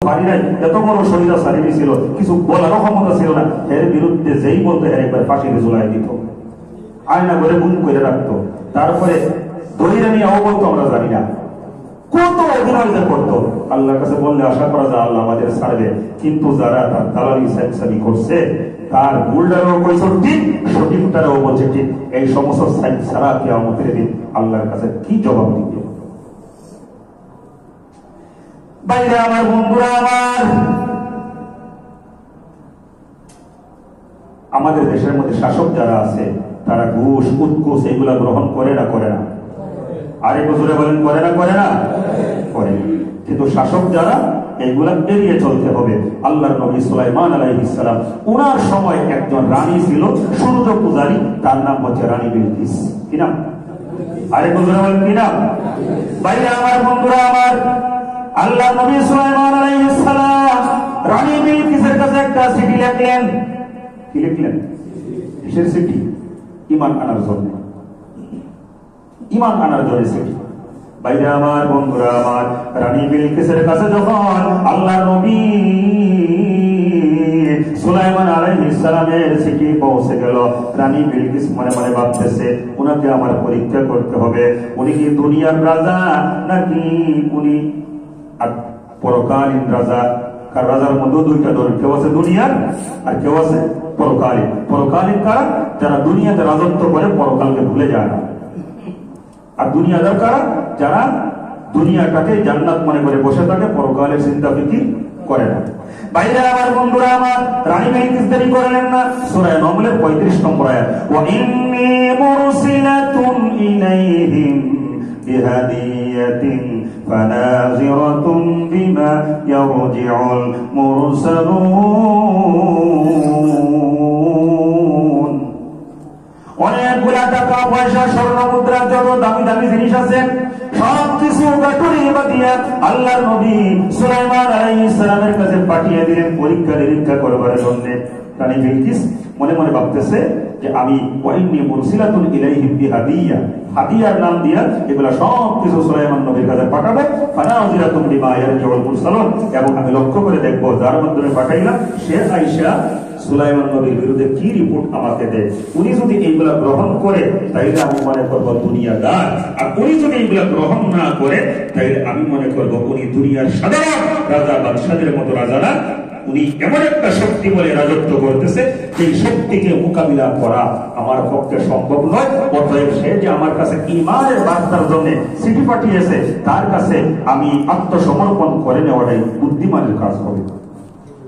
পারি নাই, এত বড় শরীর সারিনি ছিল, কিছু বলারও ক্ষমতা ছিল না, এর বিরুদ্ধে যেই বলতো এর একবার ফাঁসিতে ঝুলাই দিত, আয়না করে গুম করে রাখতো। তারপরে দইরা নিয়েও বলতো আমরা জানি না, কত অভিনয় করতো। আল্লাহর কাছে বললে আশা করা যায় আল্লাহ আমাদের ছাড়বে, কিন্তু যারা তার দালালি সাইনসানি করছে তার ভুলটারও কইছ ঠিক, সঠিকটারও বলছে ঠিক, এই সমস্ত সাইন ছাড়া কিয়ামতের দিন আল্লাহর কাছে কি জবাব দিবে? বাইরে আমার বন্ধুরা, আমাদের দেশের মধ্যে শাসক যারা আছে তারা ঘুষ উৎকুশ এগুলা গ্রহণ করে না করে না? আরেক বছরে বলেন করে না করে না? করে। কিন্তু শাসক যারা এগুলা এড়িয়ে চলতে হবে। আল্লাহর নবী সুলাইমান আলাইহিস সালাম, ওনার সময় একজন রানী ছিল সূর্য পূজারী, তার নাম হচ্ছে রানী বিলকিস। কি নাম? আরেক বছরে বলেন কি নাম? বাইরে আমার বন্ধুরা, আমার আল্লাহর নবী সুলাইমান আলাইহিস সালাম রানী বিলকিসের কাছে একটা চিঠি লিখলেন। কি লিখলেন? কিসের চিঠি? ঈমান আনার জন্য, ঈমান আনার জন্য চিঠি। বাইরে আমার বন্ধুরা, আমার রানী বিলকিসের কাছে যখন আল্লাহর নবী সুলাইমান আলাইহিস সালামের চিঠি পৌঁছে গেল, রানী বিলকিস মনে মনে ভাবতেছে উনাকে আমার পরীক্ষা করতে হবে, উনি কি দুনিয়ার রাজা নাকি উনি পরকালীন রাজা। কার রাজার মধ্যে দুইটা ধরন, কেউ আছে দুনিয়ার আর কেউ আছে পরকালীন। পরকালীন কারা? যারা দুনিয়াতে রাজত্ব করে পরকালকে ভুলে যায় না। আর দুনিয়াদার কারা? যারা দুনিয়াটাকে জান্নাত মনে করে বসে থাকে, পরকালের চিন্তা ফিকির করে না। বাইরে আমার বন্ধুরা, আমার রানী বিলকিস দেরি করলেন না। সূরা নমলের 35 নম্বর আয়াত, ওয়া ইন্নী মুরসিলাতুন ইলাইহিম বিহাদিয়াতিন ফানাযিরাতুম বিমা ইয়ারজিউল মুরসালুন। অনেকগুলা টাকা পয়সা, স্বর্ণ মুদ্রা, যত দামি দামি জিনিস আছে সব কিছু দিয়া আল্লাহর নবী সুলাইমান আলাইহিস সালামের কাছে পাঠিয়ে দিলেন পরীক্ষা নিরীক্ষা করবার জন্য। রানী বিলকিস মনে মনে ভাবতেছে যে আমি ওয়াইন্নী মুরসিলাতুন ইলাইহিম বিহাদিয়া, হাদিয়ার নাম দিয়া এগুলা সব কিছু সুলাইমান নবীর কাছে পাঠাবো। ফানাযিরাতুম বিমা ইয়ারজিউল মুরসালুন, এবং আমি লক্ষ্য করে দেখবো যার মাধ্যমে পাঠাইলাম সে আয়েশা সুলাইমান নবীর বিরুদ্ধে কি রিপোর্ট আমাকে দেয়। উনি যদি এইগুলা গ্রহণ করে তাইলে আমি মনে করবো দুনিয়াদার, আর উনি যদি এইগুলা গ্রহণ না করে তাইলে আমি মনে করবো উনি দুনিয়ার সাধারণ রাজা বাদশাদের মতো রাজা না, উনি এমন একটা শক্তি বলে রাজত্ব করতেছে এই শক্তিকে মোকাবিলা করা আমার পক্ষে সম্ভব নয়। অতএব সে যে আমার কাছে ঈমানের বার্তার জন্য চিঠি পাঠিয়েছে তার কাছে আমি আত্মসমর্পণ করে নেওয়াটাই বুদ্ধিমানের কাজ হবে।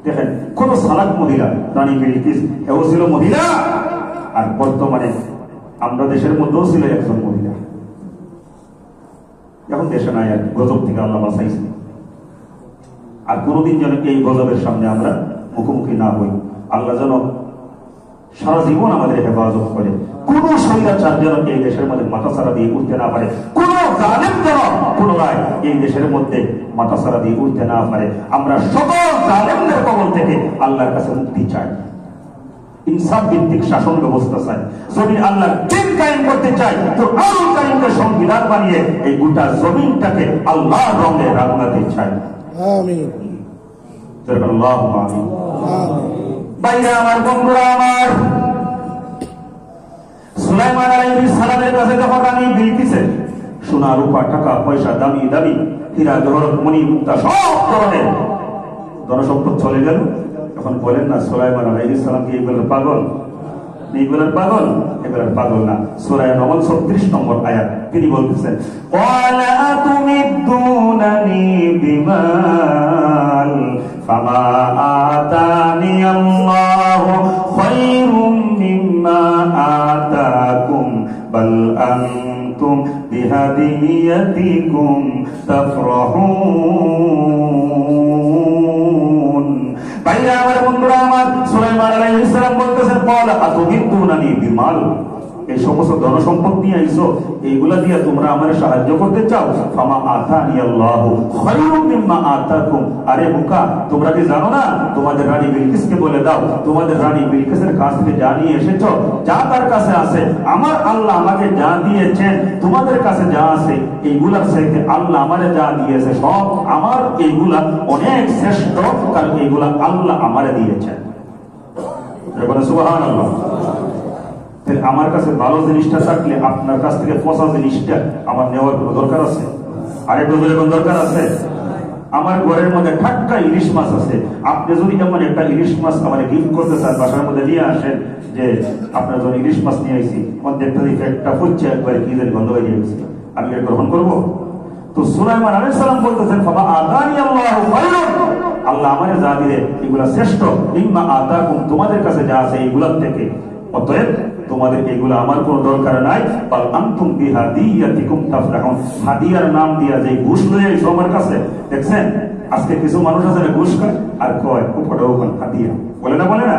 দেখেন কোন সালাক মহিলা রানী বিলকিস, এও ছিল মহিলা, আর বর্তমানে আমরা দেশের মধ্যেও ছিল একজন মহিলা। এখন দেশে নাই, আর গজব থেকে আল্লাহ বাঁচাইছে। আর কোনদিন যেন এই গজবের সামনে আমরা মুখোমুখি না হই। আল্লাহ যেন সারা জীবন আমাদের হেফাজত করে। কোন স্বৈরাচার যেন এই দেশের মধ্যে মাথাছাড়া দিয়ে উঠতে না পারে, কোন জালেম যেন পুনরায় এই দেশের মধ্যে মাথাছাড়া দিয়ে উঠতে না পারে। আমরা সকল জালেমদের কবল থেকে আল্লাহর কাছে মুক্তি চাই, ইনসাফ ভিত্তিক শাসন ব্যবস্থা চাই। যদি আল্লাহ দিন কায়েম করতে চাই তো আল্লাহ কায়েমকে সংবিধান বানিয়ে এই গোটা জমিনটাকে আল্লাহর রঙে রাঙাতে চাই। আমিন। আল্লাহু আমিন। বাইরে আমার বন্ধুরা, আমার সুলাইমান আলাইহিস সালামের কাছে যখন রানী বিলকিসের সোনা রূপা টাকা পয়সা দামি দামি হীরা জহরত মণি মুক্তা সব ধরনের ধনসম্পদ চলে গেল, এখন বলেন না সুলাইমান আলাইহিস সালাম কি এগুলোর পাগল? এগুলোর পাগল? এগুলোর পাগল না। সূরা নমল 36 নম্বর আয়াত তিনি বলতেছেন, ওয়ালা তুমিদ্দুনানি বিমাল ফামা আতানি আল্লাহু খায়রুম মিম্মা আতাকুম বাল আনতুম বিহাদিয়াতিকুম তাফরাহুন। ভাইরা আমার বন্ধুরা, আমার সুলাইমান আলাইহিস সালাম বলতেছেন, ওয়ালা তুমিদ্দুনানি বিমাল, এই সমস্ত ধন সম্পদ নিয়ে আইছো, এইগুলা দিয়ে তোমরা আমার সাহায্য করতে চাও, ফামা আতানি আল্লাহু খায়রুম মিম্মা আতাকুম। আরে বোকা, তোমরা কি জানো না? তোমাদের রানী বিলকিসকে বলে দাও, তোমাদের রানী বিলকিসের কাছ থেকে যা নিয়ে এসেছো, যা তার কাছে আছে, আমার আল্লাহ আমাকে যা দিয়েছেন, তোমাদের কাছে যা আছে এইগুলার সাথে আল্লাহ আমারে যা দিয়েছে সব আমার, এইগুলা অনেক শ্রেষ্ঠ, কারণ এইগুলা আল্লাহ আমারে দিয়েছেন। সুবহানাল্লাহ। তাহলে আমার কাছে ভালো জিনিসটা থাকলে আপনার কাছ থেকে পচা জিনিসটা আমার নেওয়ার কোনো দরকার আছে? আরেকটু দরকার আছে? আমার ঘরের মধ্যে ঠাট্টা ইলিশ মাছ আছে, আপনি যদি এমন একটা ইলিশ মাছ আমার গিফট করতে চান, বাসার মধ্যে নিয়ে আসেন, যে আপনার যখন ইলিশ মাছ নিয়ে আসি, আমার দেখতে দেখে একটা হচ্ছে একবারে কি জানি গন্ধ হয়ে গেছে, আমি এটা গ্রহণ করবো? তো সুলাইমান আলাইহিস সালাম বলতেছেন, ফামা আতানি আল্লাহু খায়রুন, আল্লাহ আমারে যা দিলে এগুলা শ্রেষ্ঠ, মিম্মা আতাকুম, তোমাদের কাছে যা আছে এইগুলার থেকে, অতএব তোমাদের এগুলো আমার কোনো দরকার নাই। বাল আনতুম বিহাদিয়াতিকুম তাফরাহুন, হাদিয়ার নাম দিয়া যে ঘুষ লয়ে আইছো আমার কাছে, দেখছেন আজকে কিছু মানুষ আছে না ঘুষ খায় আর কয় উপরেও কোন হাদিয়া, বলে না বলে না?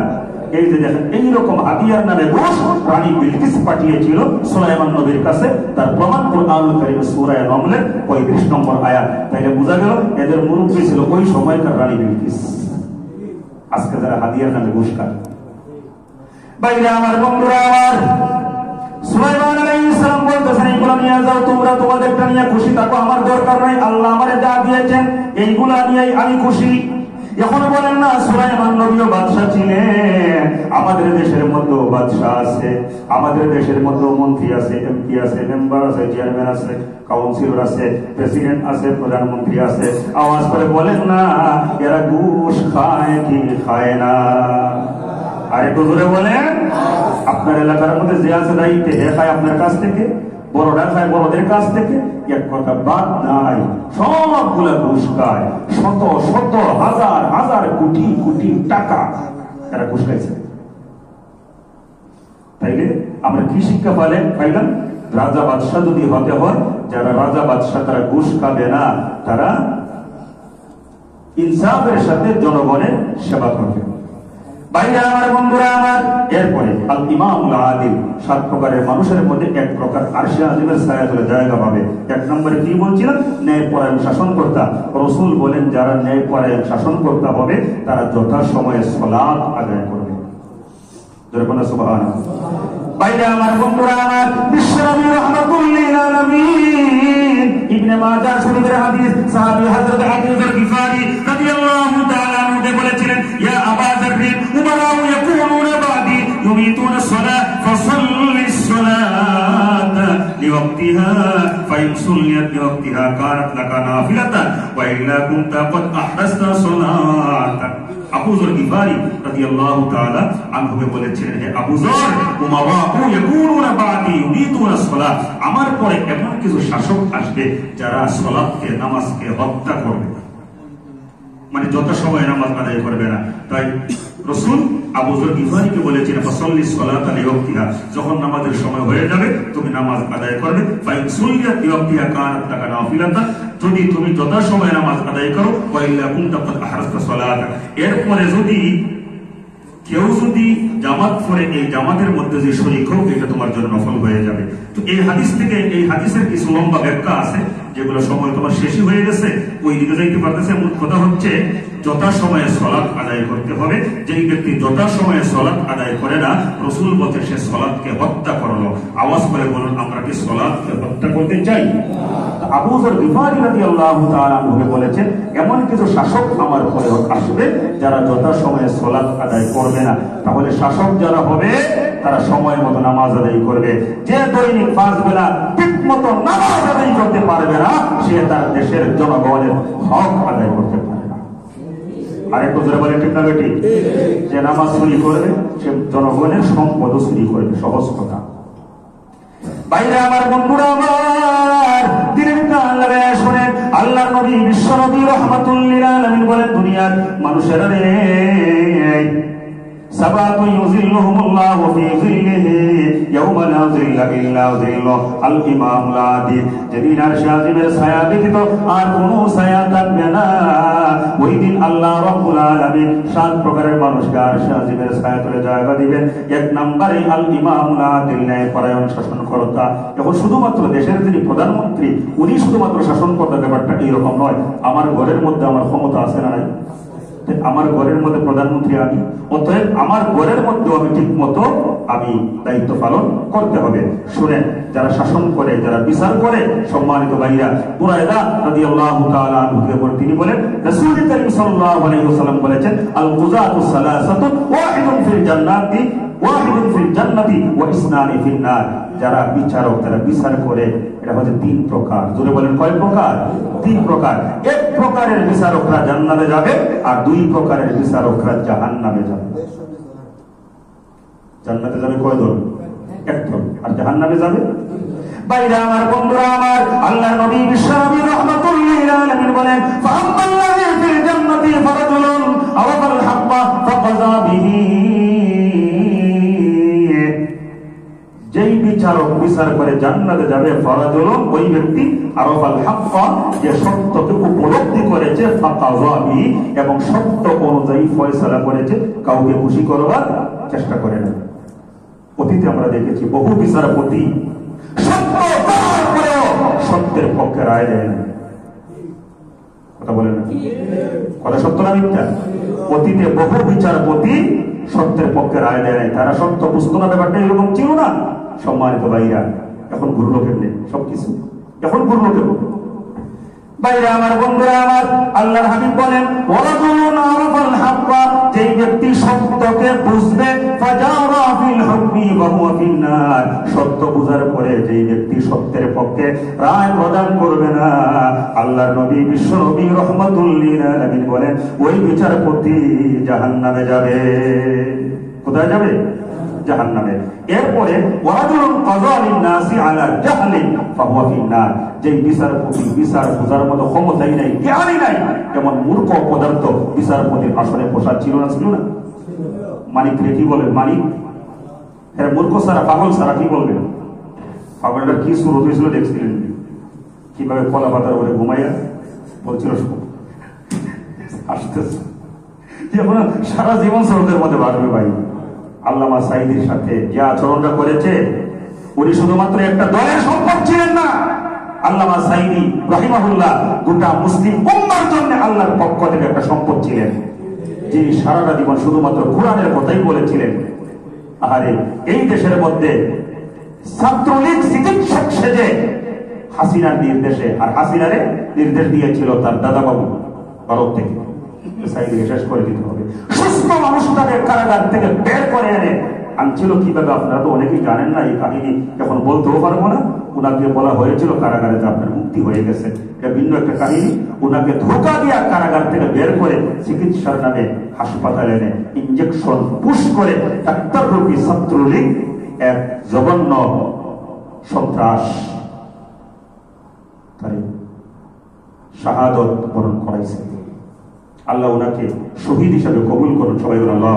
এই যে দেখেন এইরকম হাদিয়ার নামে ঘুষ রানী বিলকিস পাঠিয়েছিল সুলাইমান নবীর কাছে, তার প্রমাণ কুরআনুল কারীমের সূরা নমলের 35 নম্বর আয়াত। তাইলে বোঝা গেল এদের মুরব্বী ছিল ওই সময়কার রানী বিলকিস। আজকে যারা হাদিয়ার নামে ঘুষ খায়, বাইরে আমার বন্ধুরা, আমার সুলাইমান আলাইহিস সালাম বলতেছেন, এইগুলা নিয়ে যাও, তোমরা তোমাদেরটা নিয়ে খুশি থাকো, আমার দরকার নাই, আল্লাহ আমারে যা দিয়েছেন এইগুলা নিয়েই আমি খুশি। এখন বলেন না সুলাইমান নবীও বাদশা ছিলেন, আমাদের দেশের মধ্যেও বাদশা আছে, আমাদের দেশের মধ্যেও মন্ত্রী আছে, এমপি আছে, মেম্বার আছে, চেয়ারম্যান আছে, কাউন্সিলর আছে, প্রেসিডেন্ট আছে, প্রধানমন্ত্রী আছে। আওয়াজ করে বলেন না, এরা ঘুষ খায় কি খায় না? আর একটু জোরে বলেন, আপনার এলাকার মধ্যে যে আছে দায়িত্বে, হে খায় আপনার কাছ থেকে, বড়রা খায় বড়দের কাছ থেকে, এক কথা বাদ নাই, সবগুলা ঘুষ খায়, শত শত হাজার হাজার কোটি কোটি টাকা এরা ঘুষ খাইছে। তাইলে আমরা কি শিক্ষা পাইলাম? রাজা বাদশাহ যদি হতে হয়, যারা রাজা বাদশাহ তারা ঘুষ খাবে না, তারা ইনসাফের সাথে জনগণের সেবা করবে। বাইরে আমার বন্ধুরা, আমার এরপরে আল ইমামুল আদিল, 7 প্রকারের মানুষের মধ্যে এক প্রকার আরশে আজিমের ছায়াতলে জায়গা পাবে। 1 নম্বরে কি বলছিলাম? ন্যায়পরায়ণ শাসনকর্তা। রাসূল বলেন, যারা ন্যায়পরায়ণ শাসনকর্তা হবে তারা যথাসময়ে সালাত আদায় করবে। জোরে সুবহানাল্লাহ। বাইরে আমার বন্ধুরা, আমার বিশ্বনবী রাহমাতুল লিল আলামিন, ইবনে মাজাহ শরীফের হাদিস, সাহাবী হযরত আবু যর গিফারি রাদিয়াল্লাহু তাআলা আনহু বলেছিলেন, ইয়া আবা যার উমারাউ ইয়াকুনুনা বাদি ইউমিতুনা সালাত ফাসাল্লিস সালাতা লিওয়াক্তিহা ফাইন সুল্লিয়াত লিওয়াক্তিহা কানাত লাকা নাফিলাতান ওয়া ইল্লা কুনতা ক্বাদ আহদাসতা সালাতান। আবু যর গিফারি রাদিয়াল্লাহু তাআলা আনহু বলেছিলেন, হে আবু যর, উমারাউ ইয়াকুনুনা বাদি ইউমিতুনা সালাত, আমার পরে এমন কিছু শাসক আসবে যারা সালাতকে, নামাজকে হত্যা করবে, মানে যত সময় নামাজ আদায় করবে না। তাই রাসূল আবু যর গিফারিকে বলেছেন, ফাসাল্লিস সালাতা লিওয়াক্তিহা, যখন নামাজের সময় হয়ে যাবে তুমি নামাজ আদায় করবে। ফাইন সুল্লিয়াত লিওয়াক্তিহা কানাত লাকা নাফিলাতান, যদি তুমি যত সময় নামাজ আদায় করো, ওয়া ইল্লা কুনতা ক্বাদ আহরাজতা সালাতা, এরপরে যদি কেউ যদি জামাত পড়ে, এই জামাতের মধ্যে যে শরীক হোক, এটা তোমার জন্য নফল হয়ে যাবে। তো এই হাদিস থেকে, এই হাদিসের কিছু লম্বা ব্যাখ্যা আছে যেগুলো সময় তোমার শেষই হয়ে গেছে, ওই দিকে যাইতে পারতেছে। মূল কথা হচ্ছে যথাসময়ে সালাত আদায় করতে হবে। যেই ব্যক্তি যথাসময়ে সালাত আদায় করে না, রাসূল বলতে সে সালাতকে হত্যা করলো। আওয়াজ করে বলুন, আমরা কি সালাতকে হত্যা করতে চাই? আবু যর গিফারি রাদিয়াল্লাহু তাআলা আনহু বলেছেন, এমন কিছু শাসক আমার পরে আসবে যারা যথাসময়ে সালাত আদায় করবে না। তাহলে শাসক যারা হবে তারা সময় মতো নামাজ আদায় করবে। যে দৈনিক 5 বেলা ঠিক মতো নামাজ আদায় করতে পারবে না, সে তার দেশের জনগণের হক আদায় করতে পারবে না। আরেকটু জোরে বলে ঠিক না বেটি? যে নামাজ চুরি করবে সে জনগণের সম্পদও চুরি করবে, সহজ কথা। বাইরে আমার বন্ধুরা, আমার দিনের কান লাগায় শুনেন, আল্লাহর নবী বিশ্বনবী রাহমাতুল লিল আলামিন বলেন, দুনিয়ার মানুষেরা রে, সাবাতু ইউযিল্লুহুমুল্লাহু ফি যিল্লিহি ইয়াউমা লা যিল্লা ইল্লা যিল্লু আল ইমামুল আদিল, যেদিন আরশে আজিমের ছায়া ব্যতীত আর কোনো ছায়া থাকবে না। ওই দিন আল্লাহ রাব্বুল আলামিন 7 প্রকারের মানুষকে আরশে আজিমের ছায়া তলে জায়গা দিবেন। এক নম্বরে আল ইমামুল আদিল, ন্যায়পরায়ণ শাসনকর্তা। এখন শুধুমাত্র দেশের যিনি প্রধানমন্ত্রী উনি শুধুমাত্র শাসনকর্তা, ব্যাপারটা এইরকম নয়। আমার ঘরের মধ্যে আমার ক্ষমতা আছে না নাই? আমার ঘরের মধ্যে প্রধানমন্ত্রী আমি, অতএব আমার ঘরের মধ্যে আমি ঠিক মতো আমি দায়িত্ব পালন করতে হবে। শুনেন, যারা শাসন করে, যারা বিচার করে, সম্মানিত ভাইরা, বুরায়দা রাদিয়াল্লাহু তাআলা আনহু তিনি বলেন, রাসূল করিম সাল্লাল্লাহু আলাইহি ওয়াসাল্লাম বলেছেন, আল কুযাতু সালাসাতু ওয়াহিদুন ফিল জান্নাতি ওয়াহিদুন ফিল জান্নাতি ওয়া ইসনানি ফিন নার। যারা বিচারক, যারা বিচার করে, এটা হচ্ছে 3 প্রকার। জোরে বলেন কয় প্রকার? 3 প্রকার। 1 প্রকারের বিচারকরা জান্নাতে যাবে, আর 2 প্রকারের বিচারকরা জাহান্নামে যাবে। জান্নাতে যাবে কয় দল? 1 দল। আর জাহান্নামে যাবে? বাইরে আমার, বন্ধুরা আমার, আল্লাহর নবী বিশ্বনবী রাহমাতুল লিল আলামিন বলেন, ফাআম্মাল্লাযী ফিল জান্নাতি ফারাজুলুন আরাফাল হাক্কা ফাকাযা বিহি। যেই বিচারক বিচার করে জান্নাতে যাবে, ফারাজুলুন ওই ব্যক্তি, আরাফাল হাক্কা যে সত্যকে উপলব্ধি করেছে, ফাকাযা বিহি এবং সত্য অনুযায়ী ফয়সালা করেছে, কাউকে খুশি করবার চেষ্টা করে না। অতীতে আমরা দেখেছি বহু বিচারপতি সত্য প্রমাণ করেও সত্যের পক্ষে রায় দেয় না। কথা বলে না? কথা সত্য না মিথ্যা? অতীতে বহু বিচারপতি সত্যের পক্ষে রায় দেয় নাই। তারা সত্য বুঝতো না, ব্যাপারটা এরকম ছিল না। সম্মানিত ভাইরা, এখন ঘুরলো কেমনে সবকিছু? এখন ঘুরলো কেমন? বাইরে আমার, বন্ধুরা আমার, আল্লাহর হাবিব বলেন, ওয়ারাজুলুন আরাফাল হাক্কা, যেই ব্যক্তি সত্যকে বুঝবে, ফাজারা ফিল হুকমি ওয়া হুয়া ফিন নার, সত্য বুঝার পরে যেই ব্যক্তি সত্যের পক্ষে রায় প্রদান করবে না, আল্লাহর নবী বিশ্ব নবী রাহমাতুল লিল আলামিন বলেন, ওই বিচারপতি জাহান্নামে যাবে। কোথায় যাবে? জাহান্নামে। এরপরে ওয়ারাজুলুন কাযা লিন নাসি আলা জাহলিন ফাহুয়া ফিন নার, যেই বিচারপতি বিচার বোঝার মতো ক্ষমতাই নাই, জ্ঞানই নাই, এমন মূর্খ পদার্থ বিচারপতির আসনে বসা ছিল না? ছিল না? মানিক রে কি বলেন? মানিক এর মূর্খ সারা, পাগল সারা কি বলবেন? পাগলটা কি সুরত হয়েছিল দেখছিলেন? কিভাবে কলা পাতার উপরে ঘুমাইয়া বলছিল আসতেছে, এখন সারা জীবন স্রোতের মধ্যে বাড়বে। ভাই, আল্লামা সাঈদীর সাথে যে আচরণটা করেছে, উনি শুধুমাত্র একটা দলের সম্পদ ছিলেন না। আল্লামা সাঈদী রাহিমাহুল্লাহ গোটা মুসলিম উম্মার জন্য আল্লাহর পক্ষ থেকে একটা সম্পদ ছিলেন, যিনি সারাটা জীবন শুধুমাত্র কোরআনের কথাই বলেছিলেন। আরে এই দেশের মধ্যে ছাত্রলীগ চিকিৎসক সেজে হাসিনার নির্দেশে, আর হাসিনারে নির্দেশ দিয়েছিল তার দাদা বাবু ভারত থেকে, সাঈদীকে শেষ করে দিতে হবে। সুস্থ মানুষটাকে কারাগার থেকে বের করে এনে আনছিল কিভাবে? আপনারা তো অনেকেই জানেন না এই কাহিনী, এখন বলতেও পারবো না। উনাকে বলা হয়েছিল কারাগারে যে আপনার মুক্তি হয়ে গেছে, এটা ভিন্ন একটা কাহিনী। উনাকে ধোঁকা দিয়া কারাগার থেকে বের করে চিকিৎসার নামে হাসপাতালে এনে ইঞ্জেকশন পুশ করে ডাক্তার রূপী ছাত্রলীগ এক জঘন্য সন্ত্রাস তাই শাহাদত বরণ করাইছে। আল্লাহ উনাকে শহীদ হিসাবে কবুল করুন। সবাই আল্লাহ।